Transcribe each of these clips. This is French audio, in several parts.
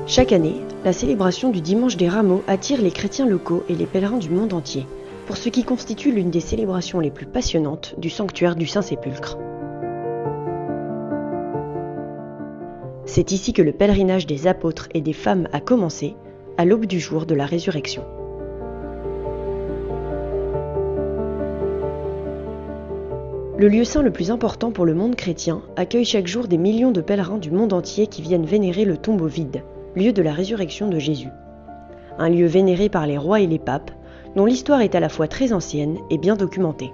Chaque année, la célébration du Dimanche des Rameaux attire les chrétiens locaux et les pèlerins du monde entier, pour ce qui constitue l'une des célébrations les plus passionnantes du sanctuaire du Saint-Sépulcre. C'est ici que le pèlerinage des apôtres et des femmes a commencé, à l'aube du jour de la résurrection. Le lieu saint le plus important pour le monde chrétien accueille chaque jour des millions de pèlerins du monde entier qui viennent vénérer le tombeau vide, lieu de la résurrection de Jésus. Un lieu vénéré par les rois et les papes, dont l'histoire est à la fois très ancienne et bien documentée.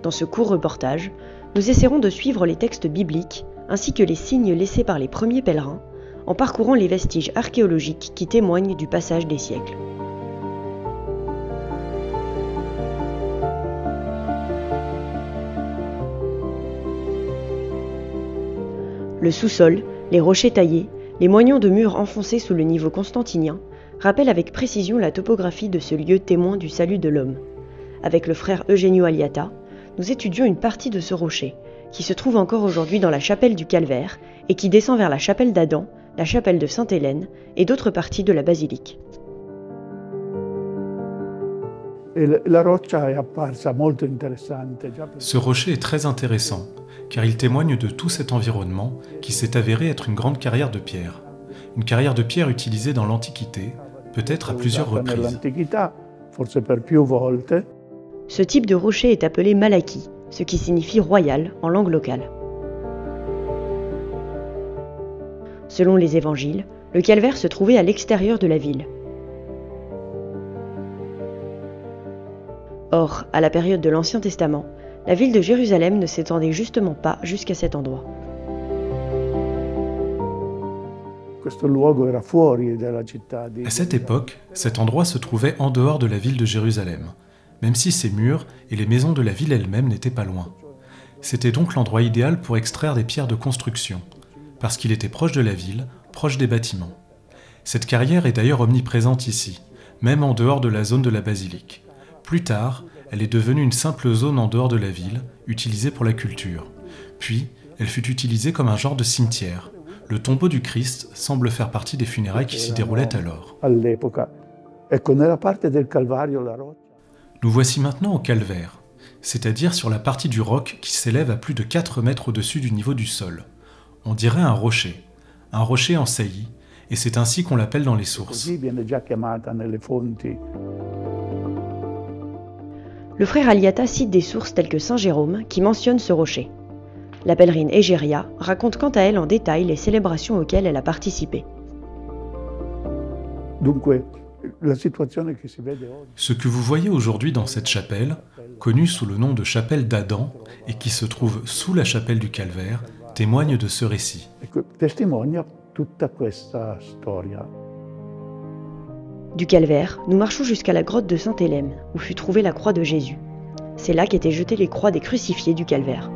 Dans ce court reportage, nous essaierons de suivre les textes bibliques ainsi que les signes laissés par les premiers pèlerins, en parcourant les vestiges archéologiques qui témoignent du passage des siècles. Le sous-sol, les rochers taillés, les moignons de murs enfoncés sous le niveau constantinien rappellent avec précision la topographie de ce lieu témoin du salut de l'homme. Avec le frère Eugenio Aliata, nous étudions une partie de ce rocher, qui se trouve encore aujourd'hui dans la chapelle du Calvaire et qui descend vers la chapelle d'Adam, la chapelle de Sainte-Hélène et d'autres parties de la basilique. Ce rocher est très intéressant, car il témoigne de tout cet environnement qui s'est avéré être une grande carrière de pierre. Une carrière de pierre utilisée dans l'Antiquité, peut-être à plusieurs reprises. Ce type de rocher est appelé malaki, ce qui signifie royal en langue locale. Selon les évangiles, le calvaire se trouvait à l'extérieur de la ville. Or, à la période de l'Ancien Testament, la ville de Jérusalem ne s'étendait justement pas jusqu'à cet endroit. À cette époque, cet endroit se trouvait en dehors de la ville de Jérusalem, même si ses murs et les maisons de la ville elle-même n'étaient pas loin. C'était donc l'endroit idéal pour extraire des pierres de construction, parce qu'il était proche de la ville, proche des bâtiments. Cette carrière est d'ailleurs omniprésente ici, même en dehors de la zone de la basilique. Plus tard, elle est devenue une simple zone en dehors de la ville, utilisée pour la culture. Puis, elle fut utilisée comme un genre de cimetière. Le tombeau du Christ semble faire partie des funérailles qui s'y déroulaient alors. Nous voici maintenant au calvaire, c'est-à-dire sur la partie du roc qui s'élève à plus de 4 mètres au-dessus du niveau du sol. On dirait un rocher en saillie, et c'est ainsi qu'on l'appelle dans les sources. Le frère Aliata cite des sources telles que Saint Jérôme qui mentionnent ce rocher. La pèlerine Égéria raconte quant à elle en détail les célébrations auxquelles elle a participé. Ce que vous voyez aujourd'hui dans cette chapelle, connue sous le nom de chapelle d'Adam et qui se trouve sous la chapelle du Calvaire, témoigne de ce récit. Du Calvaire, nous marchons jusqu'à la grotte de Sainte-Hélène, où fut trouvée la croix de Jésus. C'est là qu'étaient jetées les croix des crucifiés du Calvaire.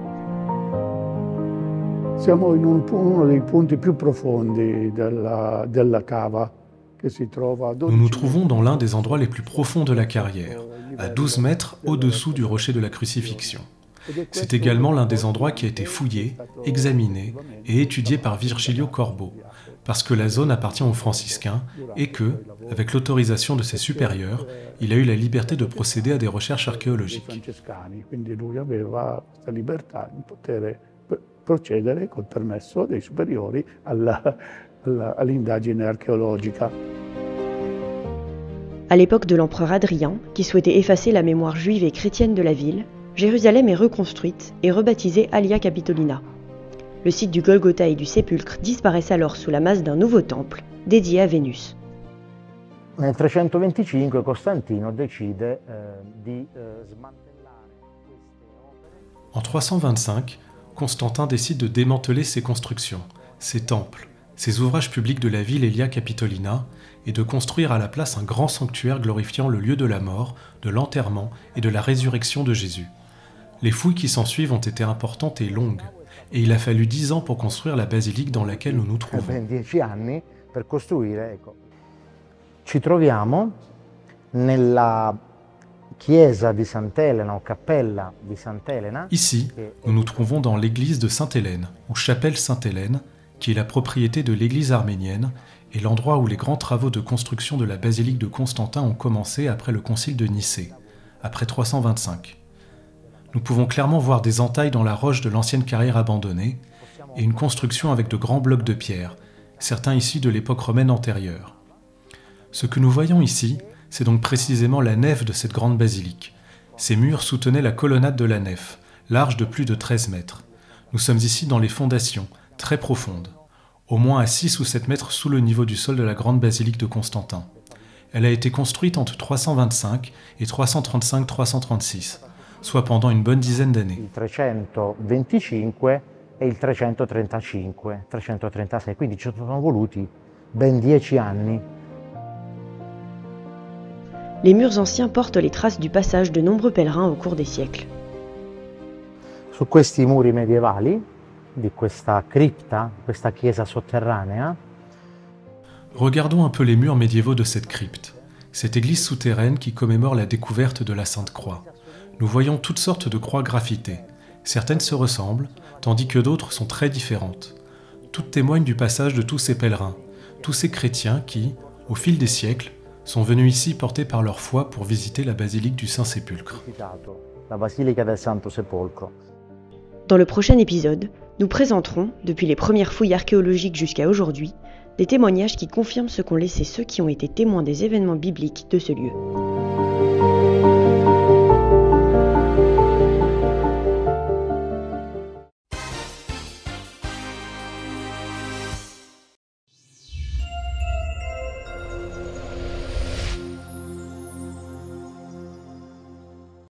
Siamo in uno dei punti più profondi della cava. Nous nous trouvons dans l'un des endroits les plus profonds de la carrière, à 12 mètres au-dessous du rocher de la crucifixion. C'est également l'un des endroits qui a été fouillé, examiné et étudié par Virgilio Corbo, parce que la zone appartient aux franciscains et que, avec l'autorisation de ses supérieurs, il a eu la liberté de procéder à des recherches archéologiques. À l'époque de l'empereur Adrien, qui souhaitait effacer la mémoire juive et chrétienne de la ville, Jérusalem est reconstruite et rebaptisée Alia Capitolina. Le site du Golgotha et du Sépulcre disparaissent alors sous la masse d'un nouveau temple, dédié à Vénus. Nel 325 Costantino decide di smantellare queste opere. En 325, Constantin décide de démanteler ses constructions, ses temples, ses ouvrages publics de la ville Alia Capitolina et de construire à la place un grand sanctuaire glorifiant le lieu de la mort, de l'enterrement et de la résurrection de Jésus. Les fouilles qui s'ensuivent ont été importantes et longues, et il a fallu 10 ans pour construire la basilique dans laquelle nous nous trouvons. 10 anni per costruire, ecco. Ci troviamo nella chiesa di Sant'Elena o cappella di Sant'Elena. Ici, nous nous trouvons dans l'église de Sainte-Hélène, ou chapelle Sainte-Hélène, qui est la propriété de l'église arménienne et l'endroit où les grands travaux de construction de la basilique de Constantin ont commencé après le concile de Nicée, après 325. Nous pouvons clairement voir des entailles dans la roche de l'ancienne carrière abandonnée et une construction avec de grands blocs de pierre, certains issus de l'époque romaine antérieure. Ce que nous voyons ici, c'est donc précisément la nef de cette grande basilique. Ces murs soutenaient la colonnade de la nef, large de plus de 13 mètres. Nous sommes ici dans les fondations, très profondes, au moins à 6 ou 7 mètres sous le niveau du sol de la grande basilique de Constantin. Elle a été construite entre 325 et 335-336, soit pendant une bonne dizaine d'années. Il 325 e il 335, 336, quindi ci sono voluti ben 10 anni. Les murs anciens portent les traces du passage de nombreux pèlerins au cours des siècles. Su questi muri medievali, di questa cripta, questa chiesa sotterranea. Regardons un peu les murs médiévaux de cette crypte, cette église souterraine qui commémore la découverte de la Sainte Croix. Nous voyons toutes sortes de croix graffitées. Certaines se ressemblent, tandis que d'autres sont très différentes. Toutes témoignent du passage de tous ces pèlerins, tous ces chrétiens qui, au fil des siècles, sont venus ici portés par leur foi pour visiter la basilique du Saint-Sépulcre. La basilica del Santo Sepolcro. Dans le prochain épisode, nous présenterons, depuis les premières fouilles archéologiques jusqu'à aujourd'hui, des témoignages qui confirment ce qu'ont laissé ceux qui ont été témoins des événements bibliques de ce lieu.